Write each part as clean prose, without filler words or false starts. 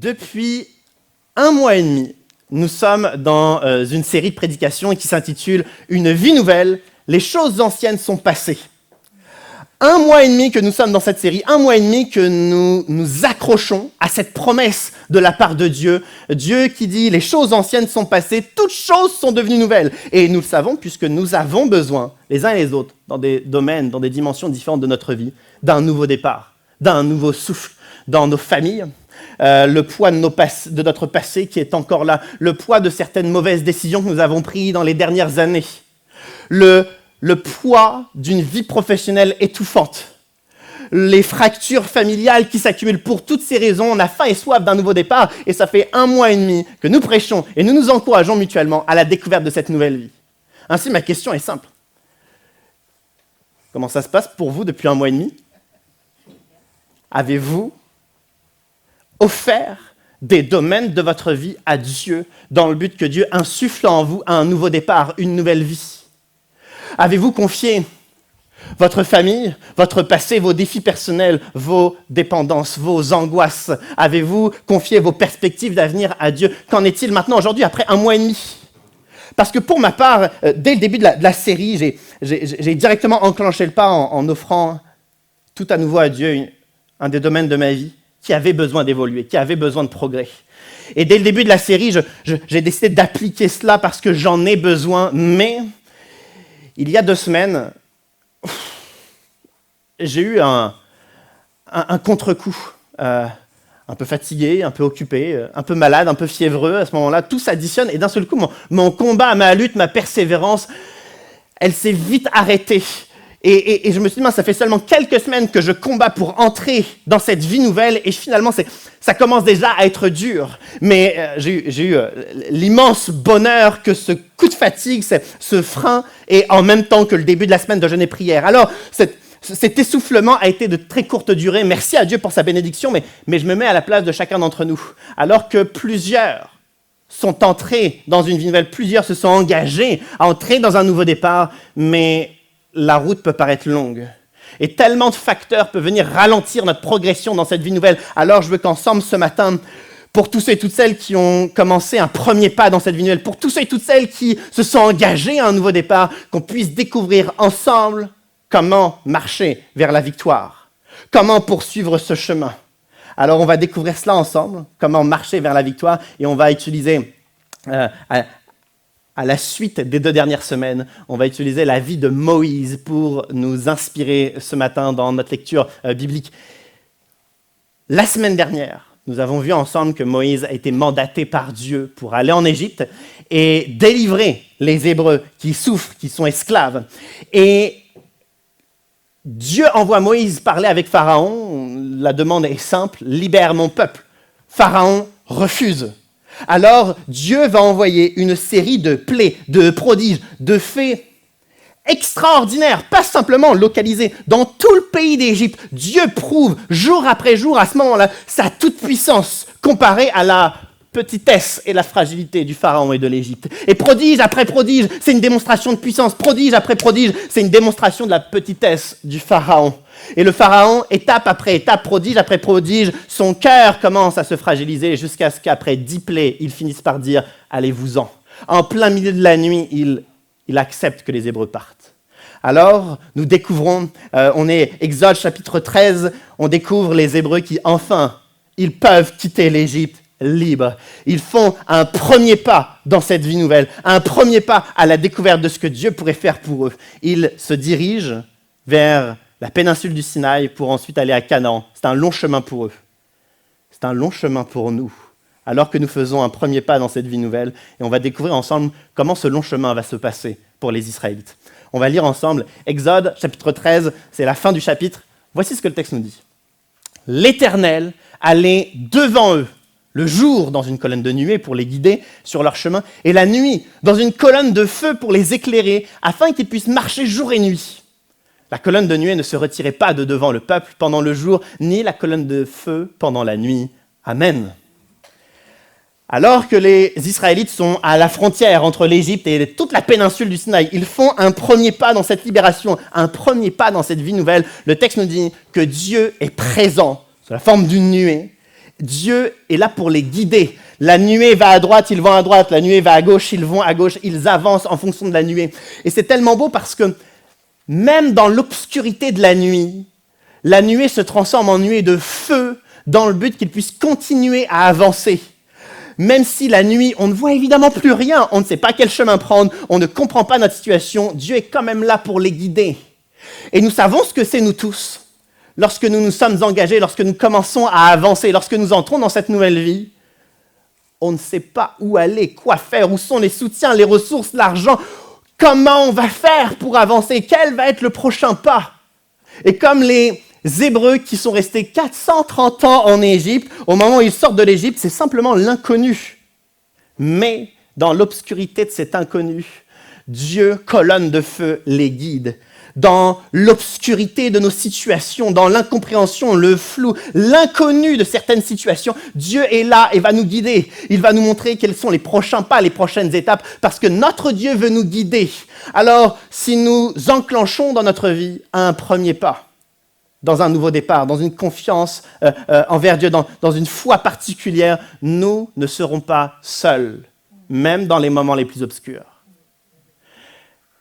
Depuis un mois et demi, nous sommes dans une série de prédications qui s'intitule « Une vie nouvelle, les choses anciennes sont passées ». Un mois et demi que nous sommes dans cette série, un mois et demi que nous nous accrochons à cette promesse de la part de Dieu. Dieu qui dit « Les choses anciennes sont passées, toutes choses sont devenues nouvelles ». Et nous le savons puisque nous avons besoin, les uns et les autres, dans des domaines, dans des dimensions différentes de notre vie, d'un nouveau départ, d'un nouveau souffle dans nos familles. Le poids de notre passé qui est encore là, le poids de certaines mauvaises décisions que nous avons prises dans les dernières années, le poids d'une vie professionnelle étouffante, les fractures familiales qui s'accumulent. Pour toutes ces raisons, on a faim et soif d'un nouveau départ et ça fait un mois et demi que nous prêchons et nous nous encourageons mutuellement à la découverte de cette nouvelle vie. Ainsi, ma question est simple. Comment ça se passe pour vous depuis un mois et demi? Avez-vous offert des domaines de votre vie à Dieu dans le but que Dieu insuffle en vous un nouveau départ, une nouvelle vie? Avez-vous confié votre famille, votre passé, vos défis personnels, vos dépendances, vos angoisses? Avez-vous confié vos perspectives d'avenir à Dieu? Qu'en est-il maintenant, aujourd'hui, après un mois et demi? Parce que pour ma part, dès le début de la série, j'ai directement enclenché le pas en offrant tout à nouveau à Dieu un des domaines de ma vie qui avait besoin d'évoluer, qui avait besoin de progrès. Et dès le début de la série, j'ai décidé d'appliquer cela parce que j'en ai besoin. Mais il y a 2 semaines, j'ai eu un contre-coup. Un peu fatigué, un peu occupé, un peu malade, un peu fiévreux à ce moment-là. Tout s'additionne et d'un seul coup, mon combat, ma lutte, ma persévérance, elle s'est vite arrêtée. Et je me suis dit, ça fait seulement quelques semaines que je combats pour entrer dans cette vie nouvelle et finalement, ça commence déjà à être dur. Mais j'ai eu l'immense bonheur que ce coup de fatigue, ce frein, et en même temps que le début de la semaine de jeûne et prière. Alors, cet essoufflement a été de très courte durée. Merci à Dieu pour sa bénédiction, mais je me mets à la place de chacun d'entre nous. Alors que plusieurs sont entrés dans une vie nouvelle, plusieurs se sont engagés à entrer dans un nouveau départ, mais la route peut paraître longue. Et tellement de facteurs peuvent venir ralentir notre progression dans cette vie nouvelle. Alors je veux qu'ensemble ce matin, pour tous ceux et toutes celles qui ont commencé un premier pas dans cette vie nouvelle, pour tous ceux et toutes celles qui se sont engagés à un nouveau départ, qu'on puisse découvrir ensemble comment marcher vers la victoire, comment poursuivre ce chemin. Alors on va découvrir cela ensemble, comment marcher vers la victoire, et on va utiliser à la suite des 2 dernières semaines, on va utiliser la vie de Moïse pour nous inspirer ce matin dans notre lecture biblique. La semaine dernière, nous avons vu ensemble que Moïse a été mandaté par Dieu pour aller en Égypte et délivrer les Hébreux qui souffrent, qui sont esclaves. Et Dieu envoie Moïse parler avec Pharaon. La demande est simple, libère mon peuple. Pharaon refuse. Alors, Dieu va envoyer une série de plaies, de prodiges, de faits extraordinaires, pas simplement localisés. Dans tout le pays d'Égypte, Dieu prouve jour après jour, à ce moment-là, sa toute-puissance comparée à la petitesse et la fragilité du Pharaon et de l'Égypte. Et prodige après prodige, c'est une démonstration de puissance. Prodige après prodige, c'est une démonstration de la petitesse du Pharaon. Et le Pharaon, étape après étape, prodige après prodige, son cœur commence à se fragiliser jusqu'à ce qu'après 10 plaies, il finisse par dire « allez-vous-en ». En plein milieu de la nuit, il accepte que les Hébreux partent. Alors, nous découvrons, on est Exode chapitre 13, on découvre les Hébreux qui, enfin, ils peuvent quitter l'Égypte libres. Ils font un premier pas dans cette vie nouvelle, un premier pas à la découverte de ce que Dieu pourrait faire pour eux. Ils se dirigent vers la péninsule du Sinaï pour ensuite aller à Canaan. C'est un long chemin pour eux. C'est un long chemin pour nous, alors que nous faisons un premier pas dans cette vie nouvelle. Et on va découvrir ensemble comment ce long chemin va se passer pour les Israélites. On va lire ensemble Exode chapitre 13, c'est la fin du chapitre. Voici ce que le texte nous dit. « L'Éternel allait devant eux, le jour dans une colonne de nuée pour les guider sur leur chemin, et la nuit dans une colonne de feu pour les éclairer, afin qu'ils puissent marcher jour et nuit. La colonne de nuée ne se retirait pas de devant le peuple pendant le jour, ni la colonne de feu pendant la nuit. Amen. » Alors que les Israélites sont à la frontière entre l'Égypte et toute la péninsule du Sinaï, ils font un premier pas dans cette libération, un premier pas dans cette vie nouvelle. Le texte nous dit que Dieu est présent sous la forme d'une nuée Dieu est là pour les guider. La nuée va à droite, ils vont à droite. La nuée va à gauche, ils vont à gauche. Ils avancent en fonction de la nuée. Et c'est tellement beau parce que même dans l'obscurité de la nuée se transforme en nuée de feu dans le but qu'ils puissent continuer à avancer. Même si la nuit, on ne voit évidemment plus rien, on ne sait pas quel chemin prendre, on ne comprend pas notre situation, Dieu est quand même là pour les guider. Et nous savons ce que c'est, nous tous. Lorsque nous nous sommes engagés, lorsque nous commençons à avancer, lorsque nous entrons dans cette nouvelle vie, on ne sait pas où aller, quoi faire, où sont les soutiens, les ressources, l'argent, comment on va faire pour avancer, quel va être le prochain pas. Et comme les Hébreux qui sont restés 430 ans en Égypte, au moment où ils sortent de l'Égypte, c'est simplement l'inconnu. Mais dans l'obscurité de cet inconnu, Dieu, colonne de feu, les guide. Dans l'obscurité de nos situations, dans l'incompréhension, le flou, l'inconnu de certaines situations, Dieu est là et va nous guider. Il va nous montrer quels sont les prochains pas, les prochaines étapes, parce que notre Dieu veut nous guider. Alors, si nous enclenchons dans notre vie un premier pas, dans un nouveau départ, dans une confiance envers Dieu, dans une foi particulière, nous ne serons pas seuls, même dans les moments les plus obscurs.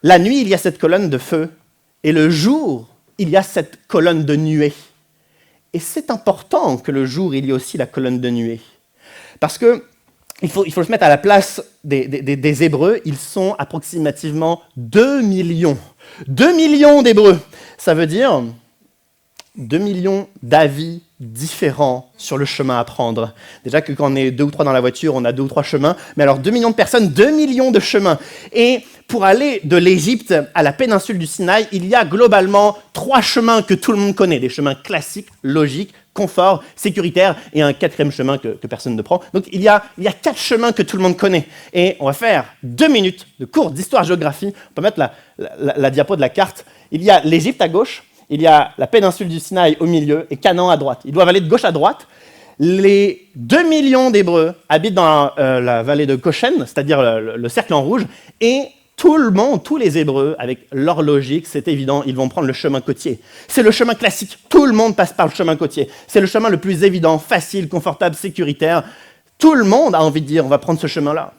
La nuit, il y a cette colonne de feu, et le jour, il y a cette colonne de nuée. Et c'est important que le jour, il y ait aussi la colonne de nuée. Parce que il faut se mettre à la place des Hébreux, ils sont approximativement 2 millions. 2 millions d'Hébreux. Ça veut dire 2 millions d'avis différents sur le chemin à prendre. Déjà que quand on est 2 ou 3 dans la voiture, on a 2 ou 3 chemins, mais alors 2 millions de personnes, 2 millions de chemins. Et pour aller de l'Égypte à la péninsule du Sinaï, il y a globalement 3 chemins que tout le monde connaît, des chemins classiques, logiques, confort, sécuritaires, et un 4e chemin que personne ne prend. Donc il y a 4 chemins que tout le monde connaît. Et on va faire 2 minutes de cours d'histoire-géographie. On peut mettre la diapo de la carte. Il y a l'Égypte à gauche, il y a la péninsule du Sinaï au milieu et Canaan à droite. Ils doivent aller de gauche à droite. Les 2 millions d'Hébreux habitent dans la vallée de Goshen, c'est-à-dire le cercle en rouge, et tout le monde, tous les Hébreux, avec leur logique, c'est évident, ils vont prendre le chemin côtier. C'est le chemin classique, tout le monde passe par le chemin côtier. C'est le chemin le plus évident, facile, confortable, sécuritaire. Tout le monde a envie de dire, on va prendre ce chemin-là.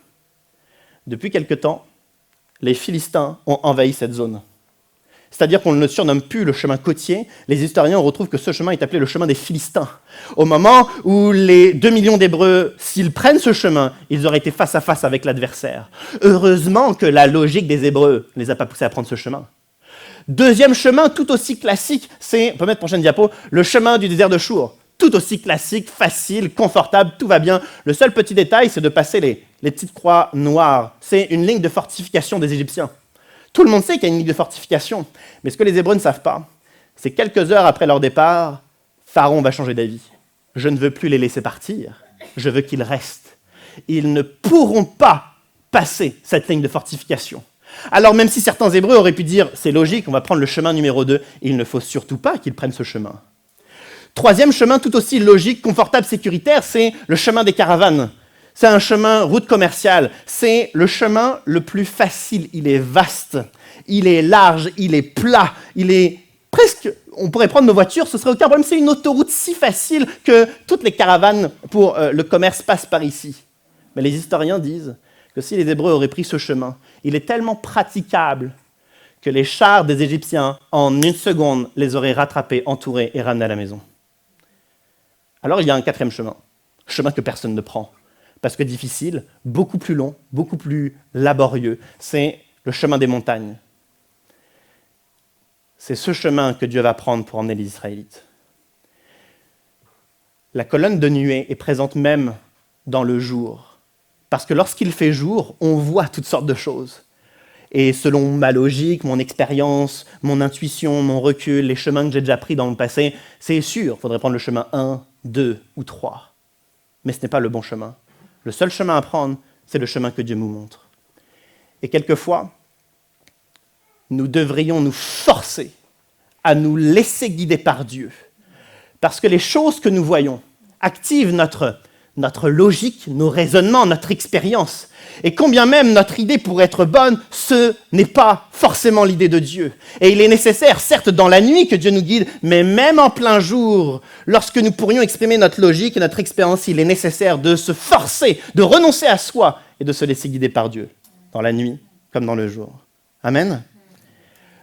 Depuis quelque temps, les Philistins ont envahi cette zone. C'est-à-dire qu'on ne surnomme plus le chemin côtier. Les historiens retrouvent que ce chemin est appelé le chemin des Philistins. Au moment où les 2 millions d'Hébreux, s'ils prennent ce chemin, ils auraient été face à face avec l'adversaire. Heureusement que la logique des Hébreux ne les a pas poussés à prendre ce chemin. Deuxième chemin, tout aussi classique, c'est, on peut mettre prochaine diapo, le chemin du désert de Chour. Tout aussi classique, facile, confortable, tout va bien. Le seul petit détail, c'est de passer les petites croix noires. C'est une ligne de fortification des Égyptiens. Tout le monde sait qu'il y a une ligne de fortification, mais ce que les Hébreux ne savent pas, c'est quelques heures après leur départ, Pharaon va changer d'avis. Je ne veux plus les laisser partir, je veux qu'ils restent. Ils ne pourront pas passer cette ligne de fortification. Alors même si certains Hébreux auraient pu dire « c'est logique, on va prendre le chemin numéro 2 », il ne faut surtout pas qu'ils prennent ce chemin. Troisième chemin, tout aussi logique, confortable, sécuritaire, c'est le chemin des caravanes. C'est un chemin route commerciale. C'est le chemin le plus facile. Il est vaste, il est large, il est plat, il est presque... On pourrait prendre nos voitures, ce serait aucun problème. C'est une autoroute si facile que toutes les caravanes pour le commerce passent par ici. Mais les historiens disent que si les Hébreux auraient pris ce chemin, il est tellement praticable que les chars des Égyptiens, en 1 seconde, les auraient rattrapés, entourés et ramenés à la maison. Alors il y a un 4e chemin que personne ne prend. Parce que difficile, beaucoup plus long, beaucoup plus laborieux, c'est le chemin des montagnes. C'est ce chemin que Dieu va prendre pour emmener les Israélites. La colonne de nuée est présente même dans le jour. Parce que lorsqu'il fait jour, on voit toutes sortes de choses. Et selon ma logique, mon expérience, mon intuition, mon recul, les chemins que j'ai déjà pris dans le passé, c'est sûr, il faudrait prendre le chemin 1, 2 ou 3. Mais ce n'est pas le bon chemin. Le seul chemin à prendre, c'est le chemin que Dieu nous montre. Et quelquefois, nous devrions nous forcer à nous laisser guider par Dieu. Parce que les choses que nous voyons activent notre notre logique, nos raisonnements, notre expérience. Et combien même notre idée pourrait être bonne, ce n'est pas forcément l'idée de Dieu. Et il est nécessaire, certes, dans la nuit que Dieu nous guide, mais même en plein jour, lorsque nous pourrions exprimer notre logique et notre expérience, il est nécessaire de se forcer, de renoncer à soi et de se laisser guider par Dieu, dans la nuit comme dans le jour. Amen.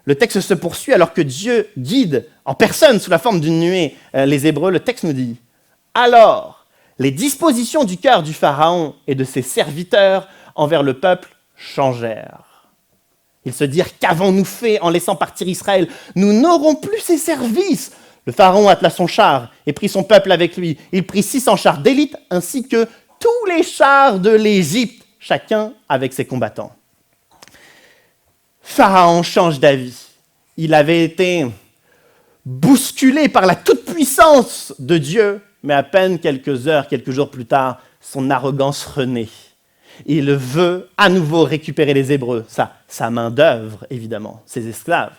Le texte se poursuit alors que Dieu guide en personne sous la forme d'une nuée les Hébreux. Le texte nous dit « Alors, les dispositions du cœur du Pharaon et de ses serviteurs envers le peuple changèrent. Ils se dirent, qu'avons-nous fait en laissant partir Israël? Nous n'aurons plus ses services. Le Pharaon attela son char et prit son peuple avec lui. Il prit 600 chars d'élite ainsi que tous les chars de l'Égypte, chacun avec ses combattants. Pharaon change d'avis. Il avait été bousculé par la toute-puissance de Dieu, mais à peine quelques heures, quelques jours plus tard, son arrogance renaît. Il veut à nouveau récupérer les Hébreux, sa main-d'œuvre, évidemment, ses esclaves.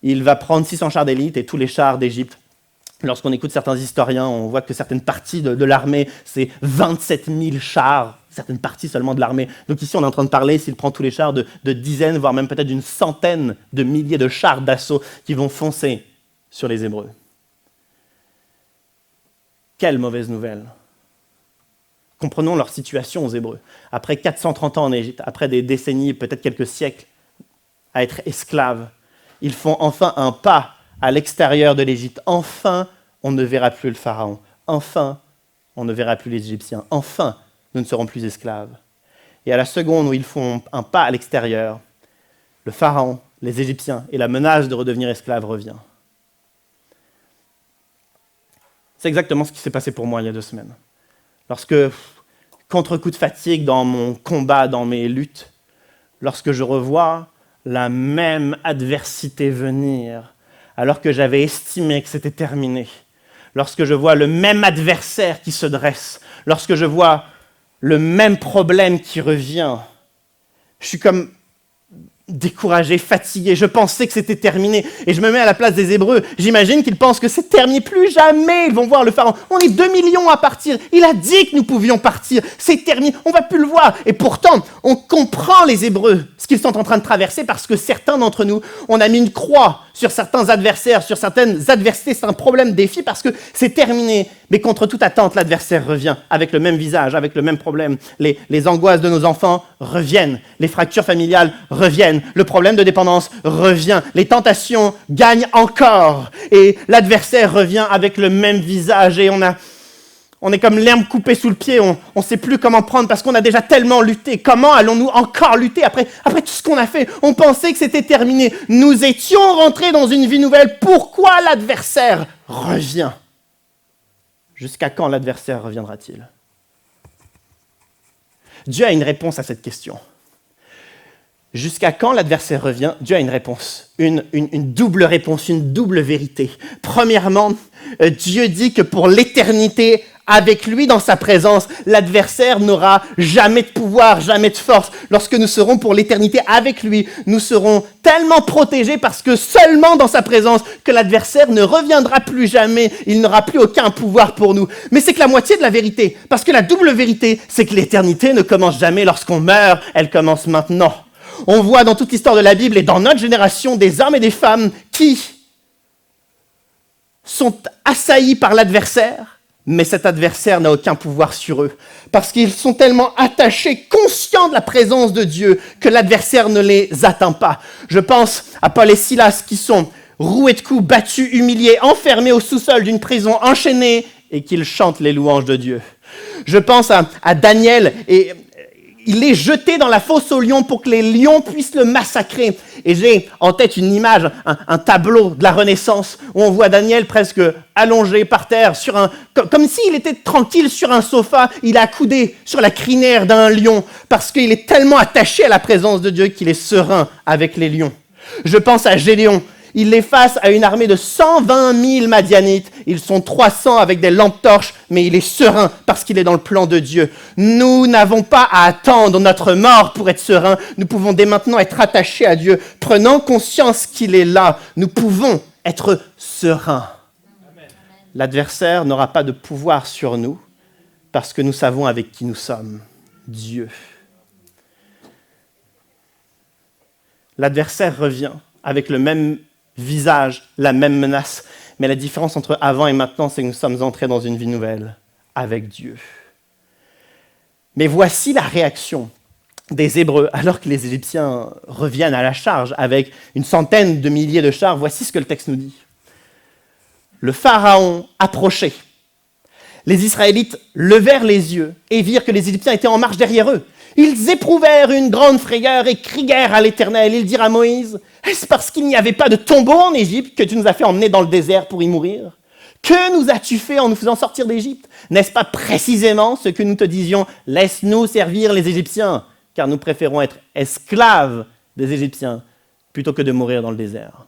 Il va prendre 600 chars d'élite et tous les chars d'Égypte. Lorsqu'on écoute certains historiens, on voit que certaines parties de l'armée, c'est 27 000 chars, certaines parties seulement de l'armée. Donc ici, on est en train de parler, s'il prend tous les chars, de dizaines, voire même peut-être d'une centaine de milliers de chars d'assaut qui vont foncer sur les Hébreux. Quelle mauvaise nouvelle! Comprenons leur situation aux Hébreux. Après 430 ans en Égypte, après des décennies, peut-être quelques siècles, à être esclaves, ils font enfin un pas à l'extérieur de l'Égypte. Enfin, on ne verra plus le Pharaon. Enfin, on ne verra plus les Égyptiens. Enfin, nous ne serons plus esclaves. Et à la seconde où ils font un pas à l'extérieur, le Pharaon, les Égyptiens et la menace de redevenir esclaves revient. C'est exactement ce qui s'est passé pour moi il y a 2 semaines. Lorsque, contre-coup de fatigue dans mon combat, dans mes luttes, lorsque je revois la même adversité venir, alors que j'avais estimé que c'était terminé, lorsque je vois le même adversaire qui se dresse, lorsque je vois le même problème qui revient, je suis comme découragé, fatigué, je pensais que c'était terminé, et je me mets à la place des Hébreux, j'imagine qu'ils pensent que c'est terminé, plus jamais ils vont voir le Pharaon, on est 2 millions à partir, il a dit que nous pouvions partir, c'est terminé, on va plus le voir, et pourtant, on comprend les Hébreux, ce qu'ils sont en train de traverser, parce que certains d'entre nous, on a mis une croix sur certains adversaires, sur certaines adversités, c'est un problème, défi, parce que c'est terminé, mais contre toute attente, l'adversaire revient, avec le même visage, avec le même problème, les angoisses de nos enfants reviennent, les fractures familiales reviennent, le problème de dépendance revient, les tentations gagnent encore, et l'adversaire revient avec le même visage, et on est comme l'herbe coupée sous le pied, on ne sait plus comment prendre parce qu'on a déjà tellement lutté. Comment allons-nous encore lutter après tout ce qu'on a fait? On pensait que c'était terminé. Nous étions rentrés dans une vie nouvelle. Pourquoi l'adversaire revient? Jusqu'à quand l'adversaire reviendra-t-il? Dieu a une réponse à cette question. Jusqu'à quand l'adversaire revient? Dieu a une réponse, une double réponse, une double vérité. Premièrement, Dieu dit que pour l'éternité, avec lui dans sa présence, l'adversaire n'aura jamais de pouvoir, jamais de force. Lorsque nous serons pour l'éternité avec lui, nous serons tellement protégés parce que seulement dans sa présence, que l'adversaire ne reviendra plus jamais, il n'aura plus aucun pouvoir pour nous. Mais c'est que la moitié de la vérité, parce que la double vérité, c'est que l'éternité ne commence jamais lorsqu'on meurt, elle commence maintenant. On voit dans toute l'histoire de la Bible et dans notre génération des hommes et des femmes qui sont assaillis par l'adversaire, mais cet adversaire n'a aucun pouvoir sur eux, parce qu'ils sont tellement attachés, conscients de la présence de Dieu, que l'adversaire ne les atteint pas. Je pense à Paul et Silas qui sont roués de coups, battus, humiliés, enfermés au sous-sol d'une prison, enchaînés, et qu'ils chantent les louanges de Dieu. Je pense à Daniel et il est jeté dans la fosse aux lions pour que les lions puissent le massacrer. Et j'ai en tête une image, un tableau de la Renaissance, où on voit Daniel presque allongé par terre, comme s'il était tranquille sur un sofa, il est accoudé sur la crinière d'un lion, parce qu'il est tellement attaché à la présence de Dieu qu'il est serein avec les lions. Je pense à Gédéon. Il est face à une armée de 120 000 Madianites. Ils sont 300 avec des lampes torches, mais il est serein parce qu'il est dans le plan de Dieu. Nous n'avons pas à attendre notre mort pour être serein. Nous pouvons dès maintenant être attachés à Dieu. Prenant conscience qu'il est là, nous pouvons être sereins. Amen. L'adversaire n'aura pas de pouvoir sur nous parce que nous savons avec qui nous sommes, Dieu. L'adversaire revient avec le même visage, la même menace, mais la différence entre avant et maintenant, c'est que nous sommes entrés dans une vie nouvelle avec Dieu. Mais voici la réaction des Hébreux, alors que les Égyptiens reviennent à la charge avec une centaine de milliers de chars. Voici ce que le texte nous dit. Le Pharaon approchait. Les Israélites levèrent les yeux et virent que les Égyptiens étaient en marche derrière eux. Ils éprouvèrent une grande frayeur et crièrent à l'Éternel. Ils dirent à Moïse, « Est-ce parce qu'il n'y avait pas de tombeau en Égypte que tu nous as fait emmener dans le désert pour y mourir ? Que nous as-tu fait en nous faisant sortir d'Égypte ? N'est-ce pas précisément ce que nous te disions ? Laisse-nous servir les Égyptiens, car nous préférons être esclaves des Égyptiens plutôt que de mourir dans le désert. »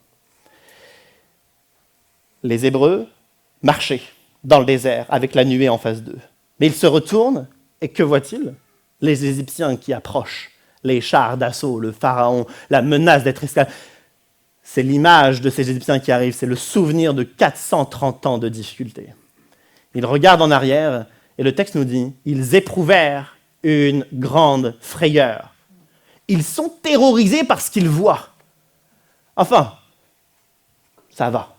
Les Hébreux marchaient dans le désert avec la nuée en face d'eux. Mais ils se retournent et que voient-ils ? Les Égyptiens qui approchent, les chars d'assaut, le Pharaon, la menace d'être esclave. C'est l'image de ces Égyptiens qui arrivent, c'est le souvenir de 430 ans de difficultés. Ils regardent en arrière et le texte nous dit, ils éprouvèrent une grande frayeur. Ils sont terrorisés par ce qu'ils voient. Enfin, ça va.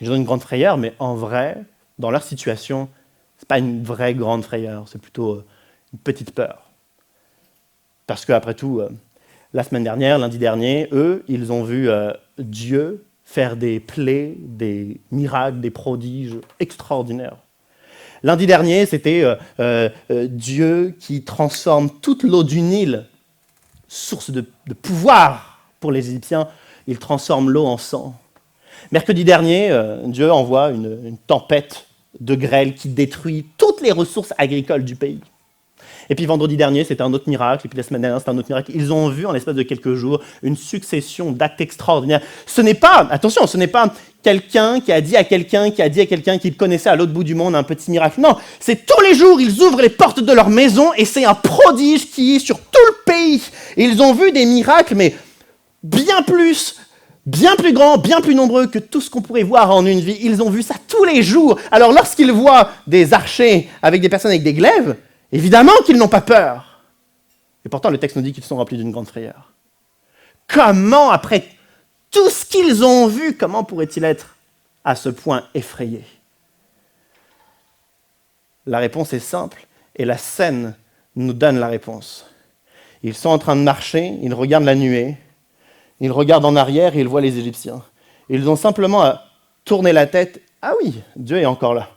Ils ont une grande frayeur, mais en vrai, dans leur situation, ce n'est pas une vraie grande frayeur, c'est plutôt une petite peur. Parce qu'après tout, la semaine dernière, lundi dernier, eux, ils ont vu Dieu faire des plaies, des miracles, des prodiges extraordinaires. Lundi dernier, c'était Dieu qui transforme toute l'eau du Nil, source de pouvoir pour les Égyptiens, il transforme l'eau en sang. Mercredi dernier, Dieu envoie une tempête de grêle qui détruit toutes les ressources agricoles du pays. Et puis vendredi dernier, c'était un autre miracle, et puis la semaine dernière, c'était un autre miracle. Ils ont vu en l'espace de quelques jours une succession d'actes extraordinaires. Ce n'est pas quelqu'un qui a dit à quelqu'un qu'il connaissait à l'autre bout du monde un petit miracle. Non, c'est tous les jours, ils ouvrent les portes de leur maison et c'est un prodige qui est sur tout le pays. Et ils ont vu des miracles, mais bien plus grands, bien plus nombreux que tout ce qu'on pourrait voir en une vie. Ils ont vu ça tous les jours. Alors lorsqu'ils voient des archers avec des personnes avec des glaives, évidemment qu'ils n'ont pas peur. Et pourtant, le texte nous dit qu'ils sont remplis d'une grande frayeur. Comment, après tout ce qu'ils ont vu, comment pourraient-ils être à ce point effrayés ? La réponse est simple, et la scène nous donne la réponse. Ils sont en train de marcher, ils regardent la nuée, ils regardent en arrière et ils voient les Égyptiens. Ils ont simplement à tourner la tête. Ah oui, Dieu est encore là.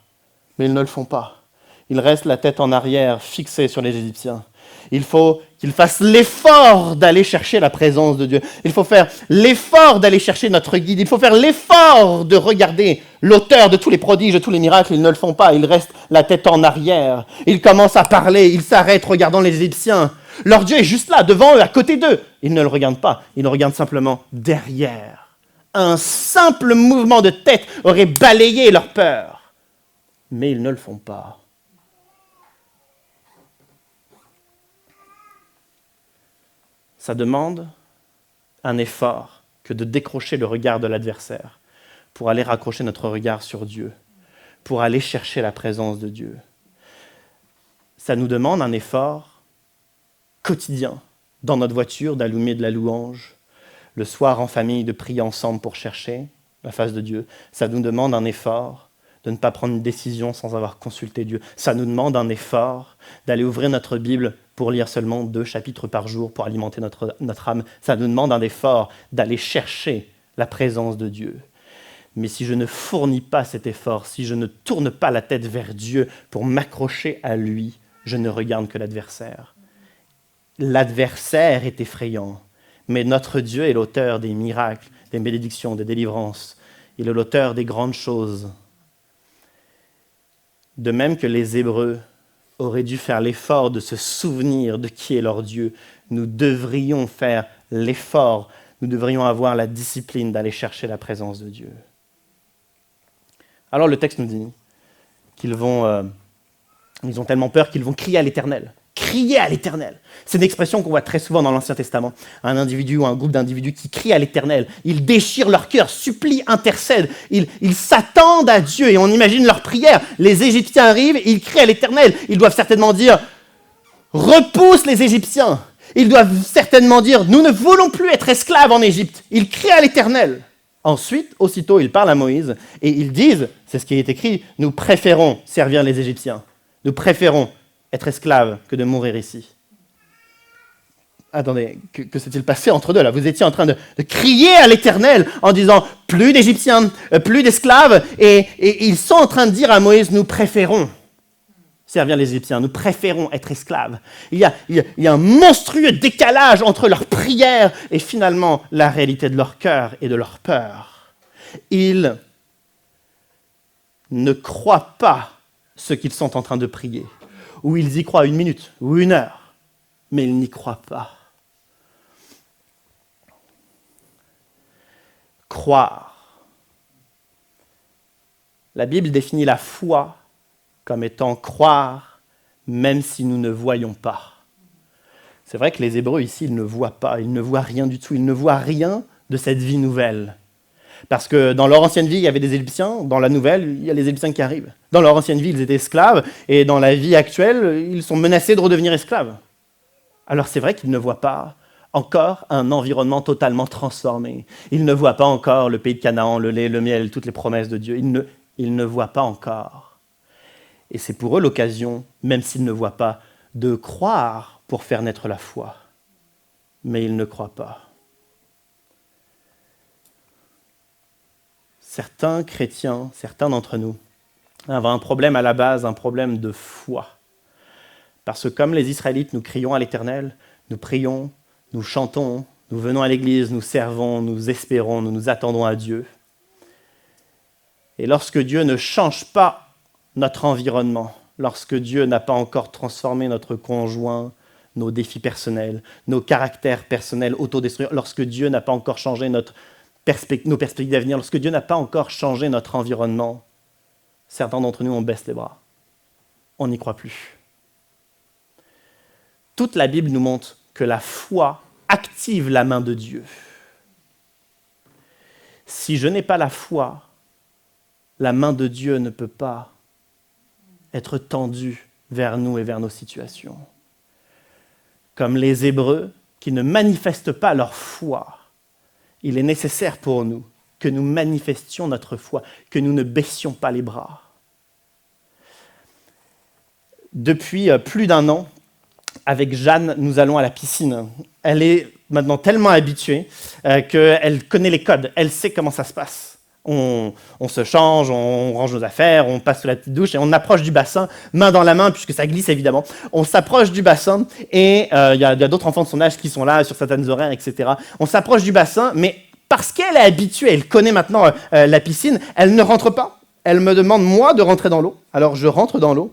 Mais ils ne le font pas. Ils restent la tête en arrière, fixés sur les Égyptiens. Il faut qu'ils fassent l'effort d'aller chercher la présence de Dieu. Il faut faire l'effort d'aller chercher notre guide. Il faut faire l'effort de regarder l'auteur de tous les prodiges, de tous les miracles. Ils ne le font pas. Ils restent la tête en arrière. Ils commencent à parler. Ils s'arrêtent regardant les Égyptiens. Leur Dieu est juste là, devant eux, à côté d'eux. Ils ne le regardent pas. Ils le regardent simplement derrière. Un simple mouvement de tête aurait balayé leur peur. Mais ils ne le font pas. Ça demande un effort que de décrocher le regard de l'adversaire pour aller raccrocher notre regard sur Dieu, pour aller chercher la présence de Dieu. Ça nous demande un effort quotidien dans notre voiture d'allumer de la louange, le soir en famille de prier ensemble pour chercher la face de Dieu. Ça nous demande un effort de ne pas prendre une décision sans avoir consulté Dieu. Ça nous demande un effort d'aller ouvrir notre Bible pour lire seulement 2 chapitres par jour pour alimenter notre âme. Ça nous demande un effort d'aller chercher la présence de Dieu. Mais si je ne fournis pas cet effort, si je ne tourne pas la tête vers Dieu pour m'accrocher à lui, je ne regarde que l'adversaire. L'adversaire est effrayant, mais notre Dieu est l'auteur des miracles, des bénédictions, des délivrances. Il est l'auteur des grandes choses. De même que les Hébreux auraient dû faire l'effort de se souvenir de qui est leur Dieu, nous devrions faire l'effort, nous devrions avoir la discipline d'aller chercher la présence de Dieu. Alors le texte nous dit qu'ils ils ont tellement peur qu'ils vont crier à l'Éternel. crier à l'Éternel. C'est une expression qu'on voit très souvent dans l'Ancien Testament. Un individu ou un groupe d'individus qui crient à l'Éternel. Ils déchirent leur cœur, supplient, intercèdent. Ils s'attendent à Dieu et on imagine leur prière. Les Égyptiens arrivent, ils crient à l'Éternel. Ils doivent certainement dire « Repousse les Égyptiens ». Ils doivent certainement dire « Nous ne voulons plus être esclaves en Égypte ». Ils crient à l'Éternel. Ensuite, aussitôt, ils parlent à Moïse et ils disent, c'est ce qui est écrit, « Nous préférons servir les Égyptiens. Nous préférons être esclaves que de mourir ici. » Attendez, que s'est-il passé entre deux là? Vous étiez en train de crier à l'Éternel en disant « Plus d'Égyptiens, plus d'esclaves » et ils sont en train de dire à Moïse « Nous préférons servir les Égyptiens, nous préférons être esclaves. » Il y a un monstrueux décalage entre leurs prières et finalement la réalité de leur cœur et de leur peur. Ils ne croient pas ce qu'ils sont en train de prier. Ou ils y croient 1 minute ou 1 heure, mais ils n'y croient pas. Croire. La Bible définit la foi comme étant croire, même si nous ne voyons pas. C'est vrai que les Hébreux ici, ils ne voient pas, ils ne voient rien du tout, ils ne voient rien de cette vie nouvelle. Parce que dans leur ancienne vie, il y avait des Égyptiens, dans la nouvelle, il y a les Égyptiens qui arrivent. Dans leur ancienne vie, ils étaient esclaves, et dans la vie actuelle, ils sont menacés de redevenir esclaves. Alors c'est vrai qu'ils ne voient pas encore un environnement totalement transformé. Ils ne voient pas encore le pays de Canaan, le lait, le miel, toutes les promesses de Dieu. Ils ne voient pas encore. Et c'est pour eux l'occasion, même s'ils ne voient pas, de croire pour faire naître la foi. Mais ils ne croient pas. Certains chrétiens, certains d'entre nous, avaient un problème à la base, un problème de foi. Parce que comme les Israélites, nous crions à l'Éternel, nous prions, nous chantons, nous venons à l'église, nous servons, nous espérons, nous nous attendons à Dieu. Et lorsque Dieu ne change pas notre environnement, lorsque Dieu n'a pas encore transformé notre conjoint, nos défis personnels, nos caractères personnels autodestruits, lorsque Dieu n'a pas encore changé nos perspectives d'avenir, lorsque Dieu n'a pas encore changé notre environnement, certains d'entre nous, on baisse les bras. On n'y croit plus. Toute la Bible nous montre que la foi active la main de Dieu. Si je n'ai pas la foi, la main de Dieu ne peut pas être tendue vers nous et vers nos situations. Comme les Hébreux qui ne manifestent pas leur foi, il est nécessaire pour nous que nous manifestions notre foi, que nous ne baissions pas les bras. Depuis plus d'1 an, avec Jeanne, nous allons à la piscine. Elle est maintenant tellement habituée qu'elle connaît les codes, elle sait comment ça se passe. On se change, on range nos affaires, on passe sous la petite douche et on approche du bassin, main dans la main, puisque ça glisse évidemment. On s'approche du bassin et il y a d'autres enfants de son âge qui sont là sur certaines horaires, etc. On s'approche du bassin, mais parce qu'elle est habituée, elle connaît maintenant la piscine, elle ne rentre pas. Elle me demande, moi, de rentrer dans l'eau. Alors je rentre dans l'eau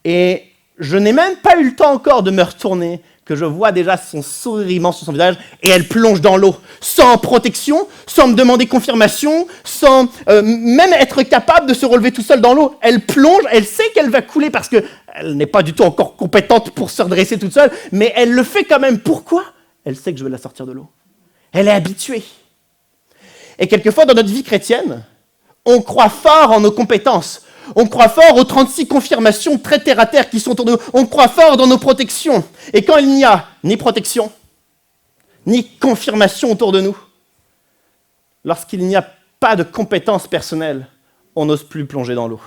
et je n'ai même pas eu le temps encore de me retourner que je vois déjà son sourire immense sur son visage et elle plonge dans l'eau, sans protection, sans me demander confirmation, sans même être capable de se relever tout seul dans l'eau. Elle plonge, elle sait qu'elle va couler parce qu'elle n'est pas du tout encore compétente pour se redresser toute seule, mais elle le fait quand même. Pourquoi? Elle sait que je vais la sortir de l'eau. Elle est habituée. Et quelquefois, dans notre vie chrétienne, on croit fort en nos compétences. On croit fort aux 36 confirmations très terre-à-terre qui sont autour de nous. On croit fort dans nos protections. Et quand il n'y a ni protection, ni confirmation autour de nous, lorsqu'il n'y a pas de compétences personnelles, on n'ose plus plonger dans l'eau.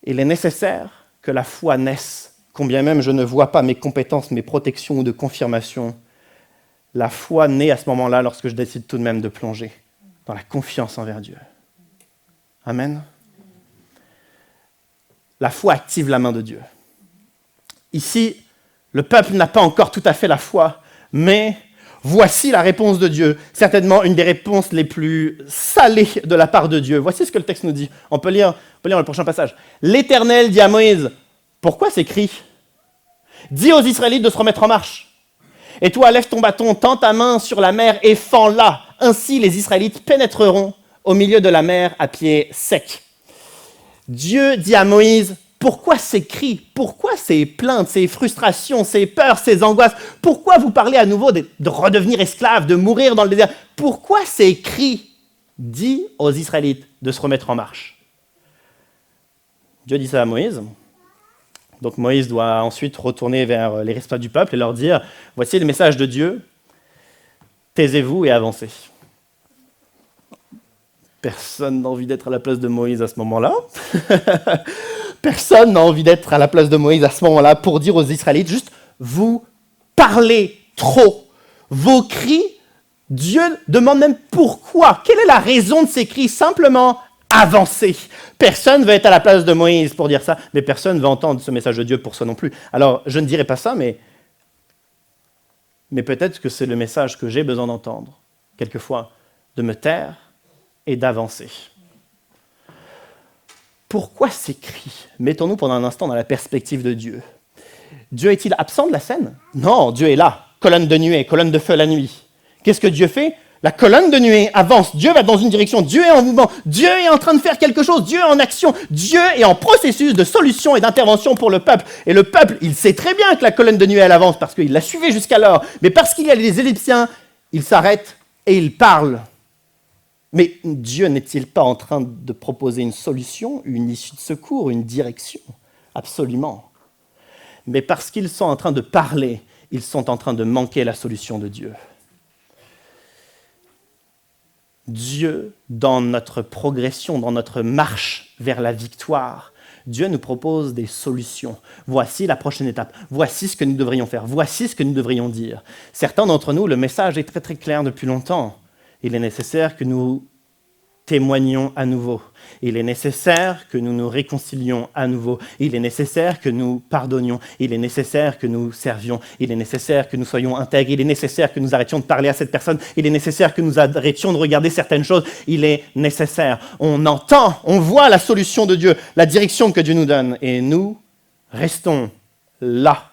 Il est nécessaire que la foi naisse, combien même je ne vois pas mes compétences, mes protections ou de confirmation. La foi naît à ce moment-là lorsque je décide tout de même de plonger dans la confiance envers Dieu. Amen. La foi active la main de Dieu. Ici, le peuple n'a pas encore tout à fait la foi, mais voici la réponse de Dieu. Certainement une des réponses les plus salées de la part de Dieu. Voici ce que le texte nous dit. On peut lire le prochain passage. L'Éternel dit à Moïse, « Pourquoi ces cris ? Dis aux Israélites de se remettre en marche. Et toi, lève ton bâton, tends ta main sur la mer et fends-la. Ainsi, les Israélites pénétreront au milieu de la mer à pied sec. » Dieu dit à Moïse, « Pourquoi ces cris? Pourquoi ces plaintes, ces frustrations, ces peurs, ces angoisses? Pourquoi vous parlez à nouveau de redevenir esclave, de mourir dans le désert? Pourquoi ces cris? Dit aux Israélites de se remettre en marche. Dieu dit ça à Moïse. Donc Moïse doit ensuite retourner vers les responsables du peuple et leur dire, voici le message de Dieu, taisez-vous et avancez. Personne n'a envie d'être à la place de Moïse à ce moment-là. Personne n'a envie d'être à la place de Moïse à ce moment-là pour dire aux Israélites, juste, vous parlez trop. Vos cris, Dieu demande même pourquoi. Quelle est la raison de ces cris? Simplement, avancer. Personne ne veut être à la place de Moïse pour dire ça, mais personne ne veut entendre ce message de Dieu pour ça non plus. Alors, je ne dirai pas ça, mais peut-être que c'est le message que j'ai besoin d'entendre, quelquefois, de me taire et d'avancer. Pourquoi ces cris? Mettons-nous pendant un instant dans la perspective de Dieu. Dieu est-il absent de la scène? Non, Dieu est là. Colonne de nuée, colonne de feu la nuit. Qu'est-ce que Dieu fait? La colonne de nuée avance. Dieu va dans une direction. Dieu est en mouvement. Dieu est en train de faire quelque chose. Dieu est en action. Dieu est en processus de solution et d'intervention pour le peuple. Et le peuple, il sait très bien que la colonne de nuée, elle avance parce qu'il l'a suivie jusqu'alors. Mais parce qu'il y a les Égyptiens, il s'arrête et il parle. Mais Dieu n'est-il pas en train de proposer une solution, une issue de secours, une direction? Absolument. Mais parce qu'ils sont en train de parler, ils sont en train de manquer la solution de Dieu. Dieu, dans notre progression, dans notre marche vers la victoire, Dieu nous propose des solutions. Voici la prochaine étape. Voici ce que nous devrions faire. Voici ce que nous devrions dire. Certains d'entre nous, le message est très très clair depuis longtemps. Il est nécessaire que nous témoignions à nouveau. Il est nécessaire que nous nous réconcilions à nouveau. Il est nécessaire que nous pardonnions. Il est nécessaire que nous servions. Il est nécessaire que nous soyons intègres. Il est nécessaire que nous arrêtions de parler à cette personne. Il est nécessaire que nous arrêtions de regarder certaines choses. Il est nécessaire. On entend, on voit la solution de Dieu, la direction que Dieu nous donne. Et nous restons là,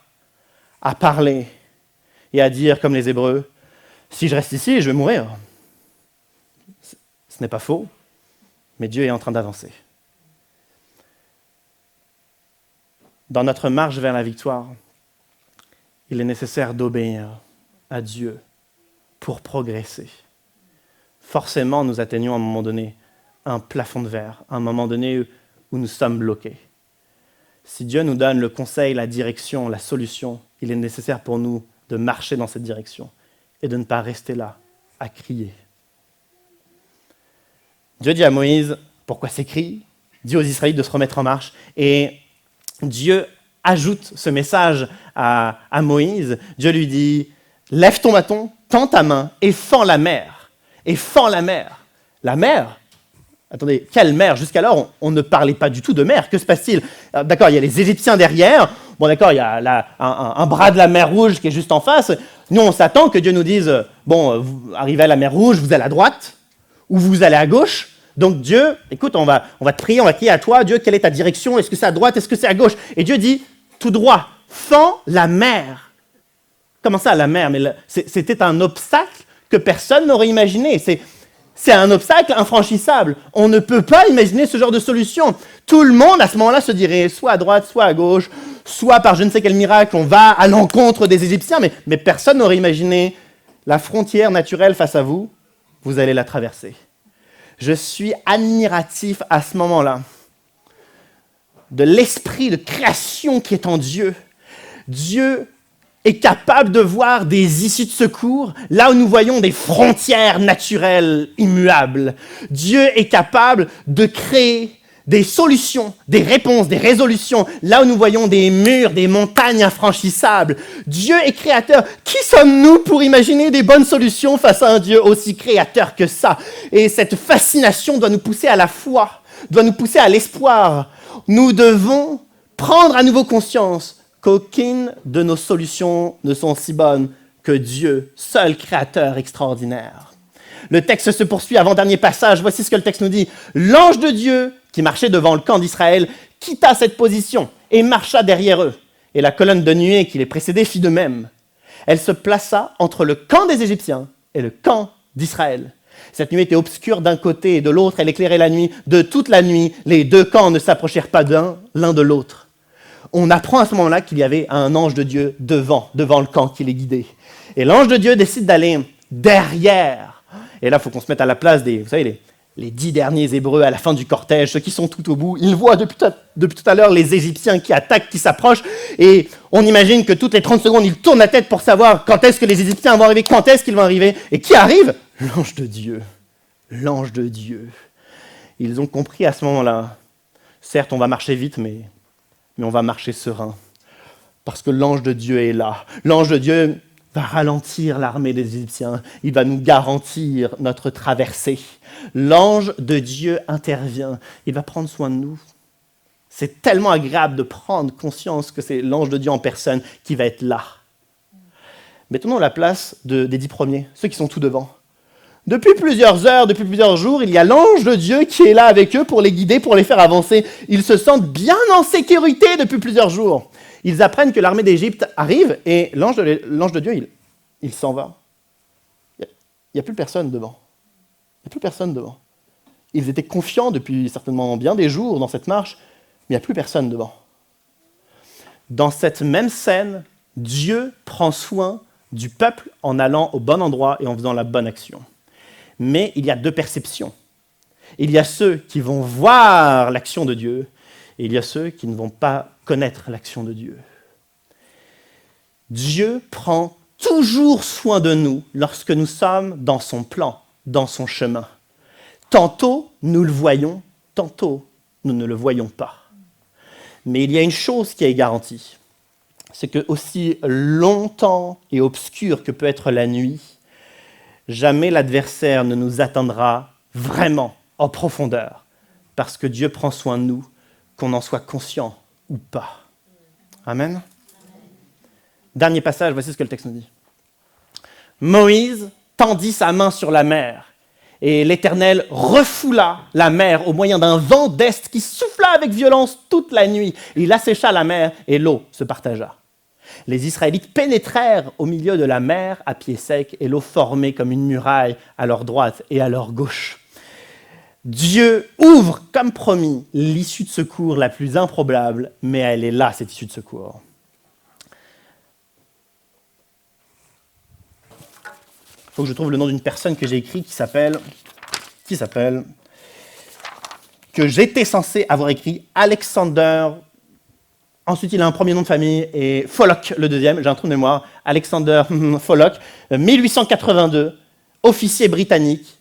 à parler et à dire comme les Hébreux, si je reste ici, je vais mourir. Ce n'est pas faux, mais Dieu est en train d'avancer. Dans notre marche vers la victoire, il est nécessaire d'obéir à Dieu pour progresser. Forcément, nous atteignons à un moment donné un plafond de verre, à un moment donné où nous sommes bloqués. Si Dieu nous donne le conseil, la direction, la solution, il est nécessaire pour nous de marcher dans cette direction et de ne pas rester là à crier. Dieu dit à Moïse, pourquoi ces cris? Dit aux Israélites de se remettre en marche. Et Dieu ajoute ce message à Moïse. Dieu lui dit, lève ton bâton, tends ta main et fends la mer. Et fends la mer. La mer? Attendez, quelle mer? Jusqu'alors, on ne parlait pas du tout de mer. Que se passe-t-il? D'accord, il y a les Égyptiens derrière. Bon, d'accord, il y a un bras de la mer Rouge qui est juste en face. Nous, on s'attend que Dieu nous dise, bon, vous arrivez à la mer Rouge, vous allez à droite, ou vous allez à gauche. Donc Dieu, écoute, on va te prier, on va crier à toi, Dieu, quelle est ta direction? Est-ce que c'est à droite? Est-ce que c'est à gauche? Et Dieu dit, tout droit, fends la mer. Comment ça, la mer? Mais c'était un obstacle que personne n'aurait imaginé. C'est un obstacle infranchissable. On ne peut pas imaginer ce genre de solution. Tout le monde, à ce moment-là, se dirait soit à droite, soit à gauche, soit par je ne sais quel miracle, on va à l'encontre des Égyptiens, mais personne n'aurait imaginé la frontière naturelle face à vous, vous allez la traverser. Je suis admiratif à ce moment-là de l'esprit de création qui est en Dieu. Dieu est capable de voir des issues de secours là où nous voyons des frontières naturelles immuables. Dieu est capable de créer des solutions, des réponses, des résolutions là où nous voyons des murs, des montagnes infranchissables. Dieu est créateur. Qui sommes-nous pour imaginer des bonnes solutions face à un Dieu aussi créateur que ça? Et cette fascination doit nous pousser à la foi, doit nous pousser à l'espoir. Nous devons prendre à nouveau conscience qu'aucune de nos solutions ne sont si bonnes que Dieu, seul créateur extraordinaire. Le texte se poursuit, avant-dernier passage, voici ce que le texte nous dit. L'ange de Dieu, qui marchait devant le camp d'Israël, quitta cette position et marcha derrière eux. Et la colonne de nuée qui les précédait fit de même. Elle se plaça entre le camp des Égyptiens et le camp d'Israël. Cette nuit était obscure d'un côté et de l'autre, elle éclairait la nuit. De toute la nuit, les deux camps ne s'approchèrent pas l'un de l'autre. On apprend à ce moment-là qu'il y avait un ange de Dieu devant le camp qui les guidait. Et l'ange de Dieu décide d'aller derrière. Et là, il faut qu'on se mette à la place des, vous savez, les 10 derniers Hébreux à la fin du cortège, ceux qui sont tout au bout. Ils voient depuis tout à l'heure les Égyptiens qui attaquent, qui s'approchent. Et on imagine que toutes les 30 secondes, ils tournent la tête pour savoir quand est-ce que les Égyptiens vont arriver, quand est-ce qu'ils vont arriver. Et qui arrive? L'ange de Dieu. L'ange de Dieu. Ils ont compris à ce moment-là, certes, on va marcher vite, mais on va marcher serein. Parce que l'ange de Dieu est là. L'ange de Dieu va ralentir l'armée des Égyptiens. Il va nous garantir notre traversée. L'ange de Dieu intervient. Il va prendre soin de nous. C'est tellement agréable de prendre conscience que c'est l'ange de Dieu en personne qui va être là. Mettons-nous à la place des 10 premiers, ceux qui sont tout devant. Depuis plusieurs heures, depuis plusieurs jours, il y a l'ange de Dieu qui est là avec eux pour les guider, pour les faire avancer. Ils se sentent bien en sécurité depuis plusieurs jours. Ils apprennent que l'armée d'Égypte arrive et l'ange de Dieu, il s'en va. Il n'y a plus personne devant. Il n'y a plus personne devant. Ils étaient confiants depuis certainement bien des jours dans cette marche, mais il n'y a plus personne devant. Dans cette même scène, Dieu prend soin du peuple en allant au bon endroit et en faisant la bonne action. Mais il y a deux perceptions. Il y a ceux qui vont voir l'action de Dieu et il y a ceux qui ne vont pas connaître l'action de Dieu. Dieu prend toujours soin de nous lorsque nous sommes dans son plan, dans son chemin. Tantôt, nous le voyons, tantôt, nous ne le voyons pas. Mais il y a une chose qui est garantie, c'est que aussi longtemps et obscur que peut être la nuit, jamais l'adversaire ne nous atteindra vraiment en profondeur, parce que Dieu prend soin de nous, qu'on en soit conscient ou pas. Amen. Dernier passage, voici ce que le texte nous dit. Moïse tendit sa main sur la mer, et l'Éternel refoula la mer au moyen d'un vent d'est qui souffla avec violence toute la nuit. Il assécha la mer et l'eau se partagea. Les Israélites pénétrèrent au milieu de la mer à pied sec et l'eau formait comme une muraille à leur droite et à leur gauche. Dieu ouvre, comme promis, l'issue de secours la plus improbable, mais elle est là, cette issue de secours. Il faut que je trouve le nom d'une personne que j'ai écrit qui s'appelle, que j'étais censé avoir écrit Alexander. Ensuite, il a un premier nom de famille et Follock, le deuxième, j'ai un trou de mémoire, Alexander Follock, 1882, officier britannique,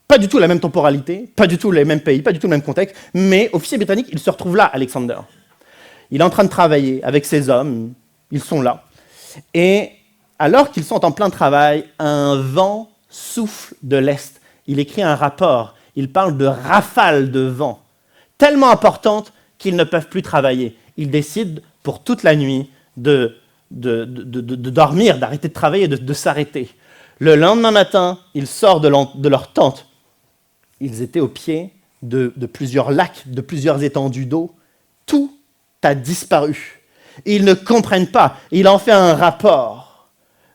pas du tout la même temporalité, pas du tout les mêmes pays, pas du tout le même contexte, mais officier britannique, il se retrouve là, Alexander. Il est en train de travailler avec ses hommes, ils sont là, et alors qu'ils sont en plein travail, un vent souffle de l'Est. Il écrit un rapport, il parle de rafales de vent, tellement importantes qu'ils ne peuvent plus travailler. Ils décident pour toute la nuit de dormir, d'arrêter de travailler, de s'arrêter. Le lendemain matin, ils sortent de leur tente. Ils étaient au pied de plusieurs lacs, de plusieurs étendues d'eau. Tout a disparu. Ils ne comprennent pas. Il en fait un rapport.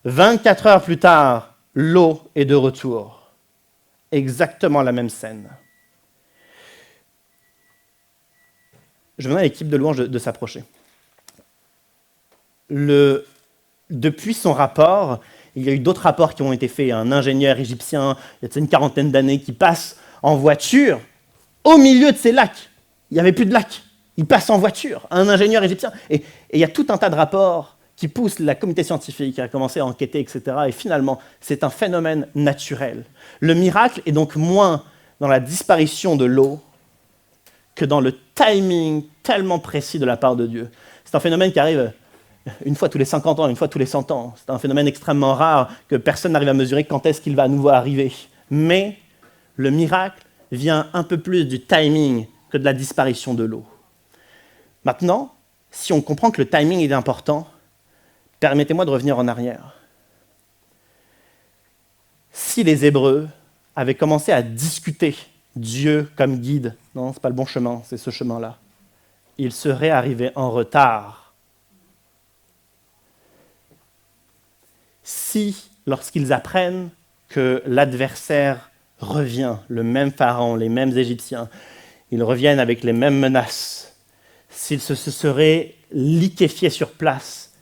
24 heures plus tard, l'eau est de retour. Exactement la même scène. Je demande à l'équipe de louange de s'approcher. Depuis son rapport, il y a eu d'autres rapports qui ont été faits. Un ingénieur égyptien, il y a une quarantaine d'années, qui passe en voiture au milieu de ces lacs. Il n'y avait plus de lacs. Il passe en voiture, un ingénieur égyptien. Et il y a tout un tas de rapports qui poussent la communauté scientifique à commencer à enquêter, etc. Et finalement, c'est un phénomène naturel. Le miracle est donc moins dans la disparition de l'eau que dans le timing tellement précis de la part de Dieu. C'est un phénomène qui arrive une fois tous les 50 ans, une fois tous les 100 ans. C'est un phénomène extrêmement rare que personne n'arrive à mesurer quand est-ce qu'il va à nouveau arriver. Mais le miracle vient un peu plus du timing que de la disparition de l'eau. Maintenant, si on comprend que le timing est important, permettez-moi de revenir en arrière. Si les Hébreux avaient commencé à discuter Dieu comme guide, non, ce n'est pas le bon chemin, c'est ce chemin-là, ils seraient arrivés en retard. Si, lorsqu'ils apprennent que l'adversaire revient, le même Pharaon, les mêmes Égyptiens. Ils reviennent avec les mêmes menaces. S'ils se seraient liquéfiés sur place,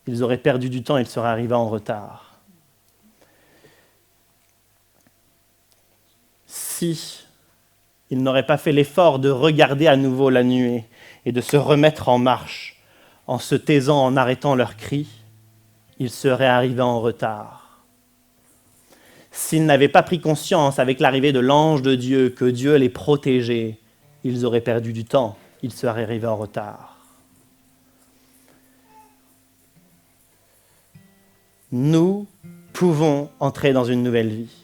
ils auraient perdu du temps et ils seraient arrivés en retard. Si ils n'auraient pas fait l'effort de regarder à nouveau la nuée et de se remettre en marche, en se taisant, en arrêtant leurs cris, ils seraient arrivés en retard. S'ils n'avaient pas pris conscience avec l'arrivée de l'ange de Dieu que Dieu les protégeait, ils auraient perdu du temps, ils seraient arrivés en retard. Nous pouvons entrer dans une nouvelle vie.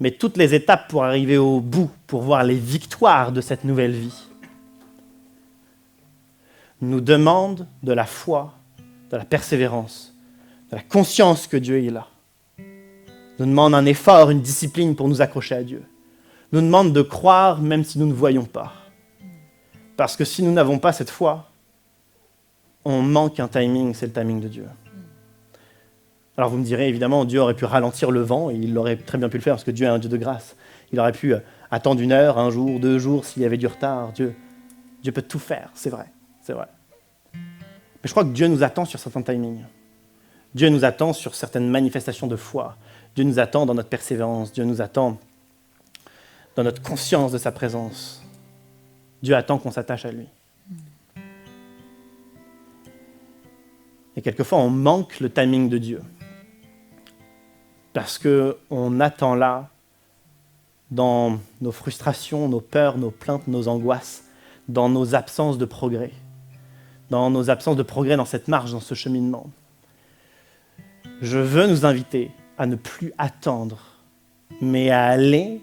Mais toutes les étapes pour arriver au bout, pour voir les victoires de cette nouvelle vie, nous demandent de la foi, de la persévérance, de la conscience que Dieu est là. Nous demandent un effort, une discipline pour nous accrocher à Dieu. Nous demandent de croire même si nous ne voyons pas. Parce que si nous n'avons pas cette foi, on manque un timing, c'est le timing de Dieu. Alors vous me direz, évidemment, Dieu aurait pu ralentir le vent, et il aurait très bien pu le faire, parce que Dieu est un Dieu de grâce. Il aurait pu attendre 1 heure, 1 jour, 2 jours, s'il y avait du retard. Dieu peut tout faire, c'est vrai, c'est vrai. Mais je crois que Dieu nous attend sur certains timings. Dieu nous attend sur certaines manifestations de foi. Dieu nous attend dans notre persévérance. Dieu nous attend dans notre conscience de sa présence. Dieu attend qu'on s'attache à lui. Et quelquefois, on manque le timing de Dieu. Parce qu'on attend là, dans nos frustrations, nos peurs, nos plaintes, nos angoisses, dans nos absences de progrès, dans cette marche, dans ce cheminement. Je veux nous inviter à ne plus attendre, mais à aller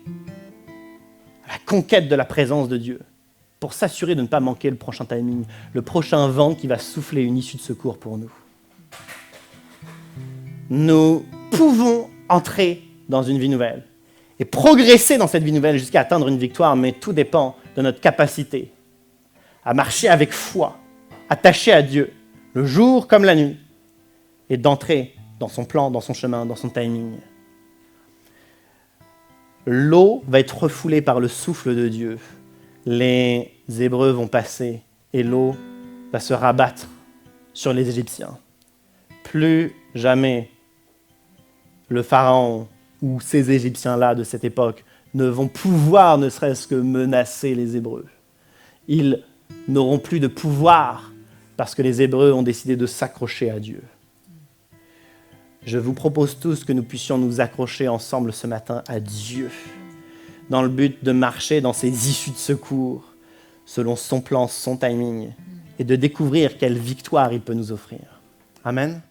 à la conquête de la présence de Dieu, pour s'assurer de ne pas manquer le prochain timing, le prochain vent qui va souffler une issue de secours pour nous. Nous pouvons entrer dans une vie nouvelle et progresser dans cette vie nouvelle jusqu'à atteindre une victoire, mais tout dépend de notre capacité à marcher avec foi, attaché à Dieu, le jour comme la nuit, et d'entrer dans son plan, dans son chemin, dans son timing. L'eau va être refoulée par le souffle de Dieu. Les Hébreux vont passer et l'eau va se rabattre sur les Égyptiens. Plus jamais le Pharaon ou ces Égyptiens-là de cette époque ne vont pouvoir ne serait-ce que menacer les Hébreux. Ils n'auront plus de pouvoir parce que les Hébreux ont décidé de s'accrocher à Dieu. Je vous propose tous que nous puissions nous accrocher ensemble ce matin à Dieu, dans le but de marcher dans ses issues de secours, selon son plan, son timing, et de découvrir quelle victoire il peut nous offrir. Amen.